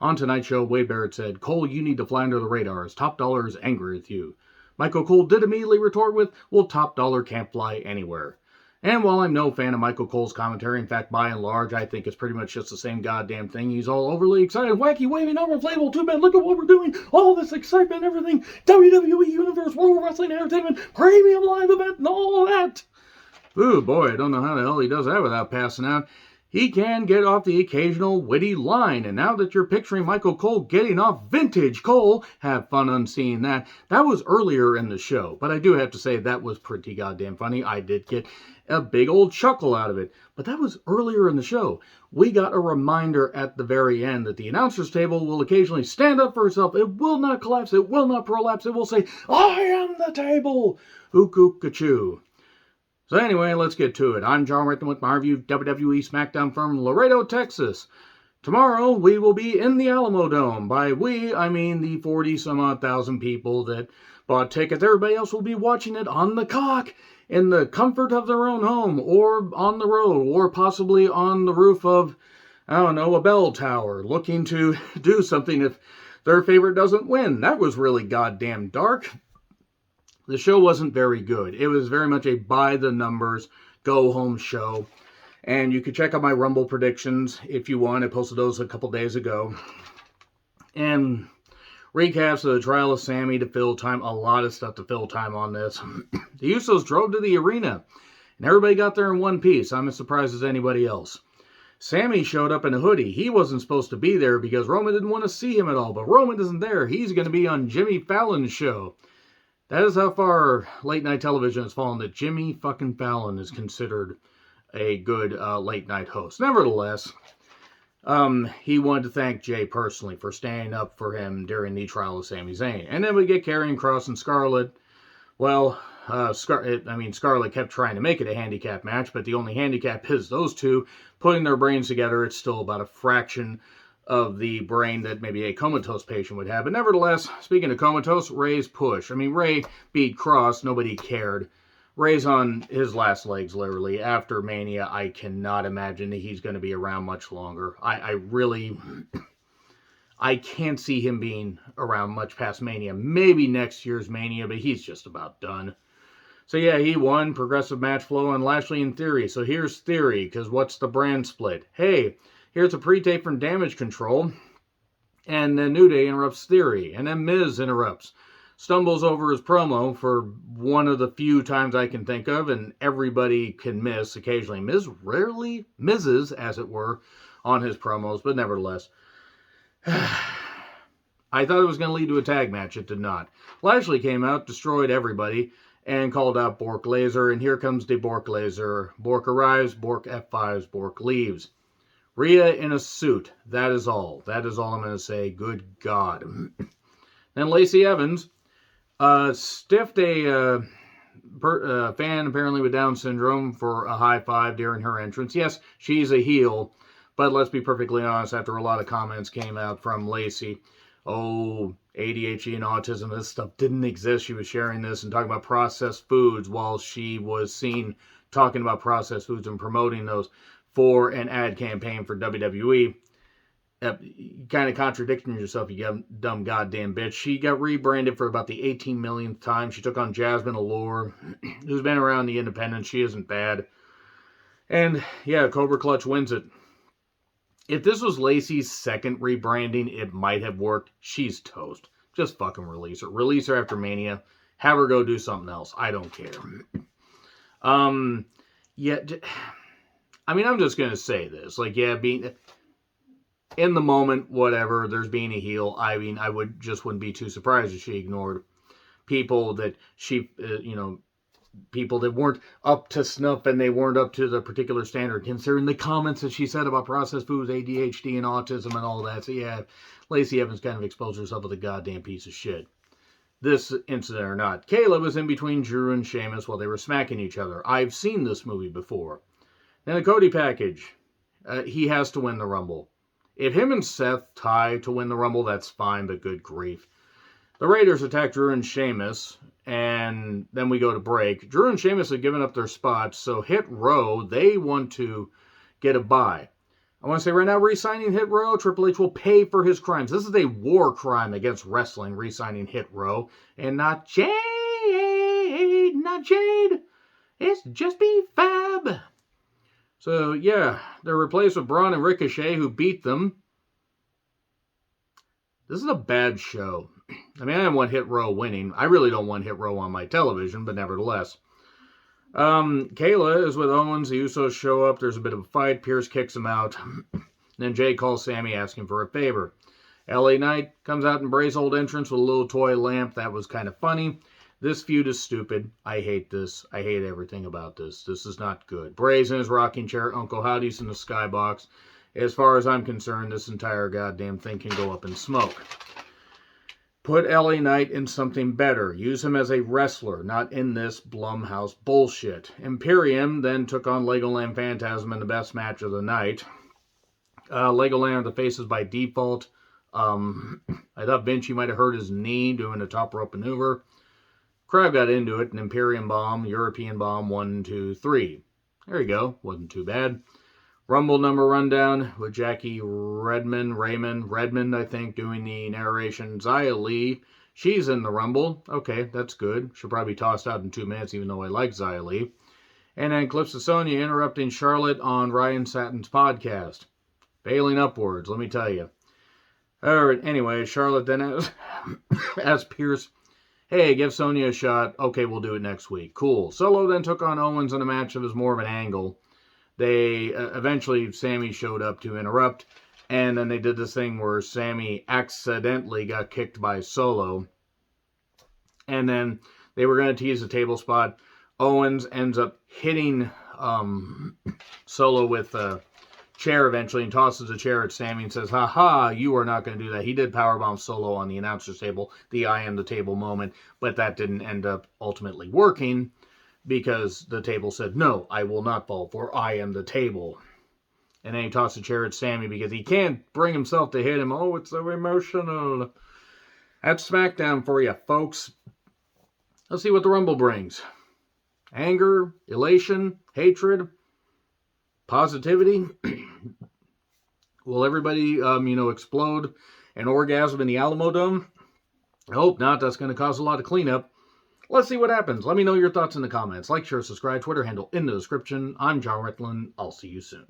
On tonight's show, Wade Barrett said, "Cole, you need to fly under the radar as Top Dollar is angry with you." Michael Cole did immediately retort with, "Well, Top Dollar can't fly anywhere." And while I'm no fan of Michael Cole's commentary, in fact, by and large, I think it's pretty much just the same goddamn thing. He's all overly excited, wacky, waving, overinflatable, too bad, look at what we're doing, all this excitement, everything, WWE Universe, World Wrestling Entertainment, Premium Live Event, and all of that. Ooh, boy, I don't know how the hell he does that without passing out. He can get off the occasional witty line, and now that you're picturing Michael Cole getting off vintage Cole, have fun on seeing that. That was earlier in the show, but I do have to say that was pretty goddamn funny. I did get a big old chuckle out of it, but that was earlier in the show. We got a reminder at the very end that the announcer's table will occasionally stand up for itself. It will not collapse. It will not prolapse. It will say, "I am the table." Hook-hook-a-choo. So anyway, let's get to it. I'm John Rickman with my review of WWE Smackdown from Laredo, Texas. Tomorrow, we will be in the Alamo Dome. By we, I mean the 40-some-odd thousand people that bought tickets. Everybody else will be watching it on the cock, in the comfort of their own home, or on the road, or possibly on the roof of, I don't know, a bell tower, looking to do something if their favorite doesn't win. That was really goddamn dark. The show wasn't very good. It was very much a by-the-numbers, go-home show. And you can check out my Rumble predictions if you want. I posted those a couple days ago. And recaps of the trial of Sammy to fill time. A lot of stuff to fill time on this. The Usos drove to the arena. And everybody got there in one piece. I'm as surprised as anybody else. Sammy showed up in a hoodie. He wasn't supposed to be there because Roman didn't want to see him at all. But Roman isn't there. He's going to be on Jimmy Fallon's show. That is how far late-night television has fallen, that Jimmy fucking Fallon is considered a good late-night host. Nevertheless, he wanted to thank Jay personally for standing up for him during the trial of Sami Zayn. And then we get Karrion Kross and Scarlett. Well, Scarlett kept trying to make it a handicap match, but the only handicap is those two putting their brains together. It's still about a fraction of the brain that maybe a comatose patient would have. But nevertheless, speaking of comatose, Ray's push. I mean, Ray beat Cross. Nobody cared. Ray's on his last legs, literally. After Mania, I cannot imagine that he's going to be around much longer. I can't see him being around much past Mania. Maybe next year's Mania, but he's just about done. So yeah, he won. Progressive match flow on Lashley and Theory. So here's Theory, because what's the brand split? Hey, here's a pre-tape from Damage Control, and then New Day interrupts Theory, and then Miz interrupts. Stumbles over his promo for one of the few times I can think of, and everybody can miss occasionally. Miz rarely misses, as it were, on his promos, but nevertheless. I thought it was going to lead to a tag match. It did not. Lashley came out, destroyed everybody, and called out Bork Laser, and here comes the Bork Laser. Bork arrives, Bork F5s, Bork leaves. Rhea in a suit. That is all. That is all I'm going to say. Good God. Then Lacey Evans stiffed a fan apparently with Down syndrome for a high five during her entrance. Yes, she's a heel, but let's be perfectly honest, after a lot of comments came out from Lacey, oh, ADHD and autism, this stuff didn't exist. She was sharing this and talking about processed foods while she was seen talking about processed foods and promoting those for an ad campaign for WWE. Kind of contradicting yourself, you dumb goddamn bitch. She got rebranded for about the 18 millionth time. She took on Jasmine Allure, who's been around the independents. She isn't bad. And yeah, Cobra Clutch wins it. If this was Lacey's second rebranding, it might have worked. She's toast. Just fucking release her. Release her after Mania. Have her go do something else. I don't care. Yeah, I mean, I'm just going to say this. Like, yeah, being in the moment, whatever, there's being a heel. I mean, I wouldn't be too surprised if she ignored people that people that weren't up to snuff and they weren't up to the particular standard, considering the comments that she said about processed foods, ADHD, and autism and all that. So yeah, Lacey Evans kind of exposed herself as a goddamn piece of shit. This incident or not. Kayla was in between Drew and Sheamus while they were smacking each other. I've seen this movie before. Then the Cody package. He has to win the Rumble. If him and Seth tie to win the Rumble, that's fine, but good grief. The Raiders attack Drew and Sheamus, and then we go to break. Drew and Sheamus have given up their spots, so Hit Row, they want to get a bye. I want to say right now, re-signing Hit Row, Triple H will pay for his crimes. This is a war crime against wrestling, re-signing Hit Row, and not Jade, not Jade. It's just be Fab. So, yeah, they're replaced with Braun and Ricochet, who beat them. This is a bad show. I mean, I didn't want Hit Row winning. I really don't want Hit Row on my television, but nevertheless. Kayla is with Owens. The Usos show up. There's a bit of a fight. Pierce kicks him out. Then Jay calls Sammy asking for a favor. LA Knight comes out in Bray's old entrance with a little toy lamp. That was kind of funny. This feud is stupid. I hate this. I hate everything about this. This is not good. Bray's in his rocking chair. Uncle Howdy's in the skybox. As far as I'm concerned, this entire goddamn thing can go up in smoke. Put LA Knight in something better. Use him as a wrestler, not in this Blumhouse bullshit. Imperium then took on Legoland Phantasm in the best match of the night. Legoland are the faces by default. I thought Vinci might have hurt his knee doing a top rope maneuver. Crowd got into it. An Imperium bomb, European bomb, 1, 2, 3. There you go. Wasn't too bad. Rumble number rundown with Jackie Redmond, I think, doing the narration. Xia Li, she's in the Rumble. Okay, that's good. She'll probably be tossed out in 2 minutes, even though I like Xia Li. And then clips of Sonya interrupting Charlotte on Ryan Satin's podcast. Bailing upwards, let me tell you. All right, anyway, Charlotte then asks Pierce, hey, give Sonya a shot. Okay, we'll do it next week. Cool. Solo then took on Owens in a match that was more of an angle. They eventually, Sammy showed up to interrupt, and then they did this thing where Sammy accidentally got kicked by Solo, and then they were going to tease a table spot. Owens ends up hitting Solo with a chair eventually, and tosses a chair at Sammy and says, ha, you are not going to do that. He did powerbomb Solo on the announcer's table, the I am the table moment, but that didn't end up ultimately working, because the table said, no, I will not fall, for I am the table. And then he tossed a chair at Sammy because he can't bring himself to hit him. Oh, it's so emotional. That's Smackdown for you, folks. Let's see what the Rumble brings. Anger, elation, hatred, positivity. Will everybody, explode and orgasm in the Alamo Dome? I hope not. That's going to cause a lot of cleanup. Let's see what happens. Let me know your thoughts in the comments. Like, share, subscribe, Twitter handle in the description. I'm John Rickland. I'll see you soon.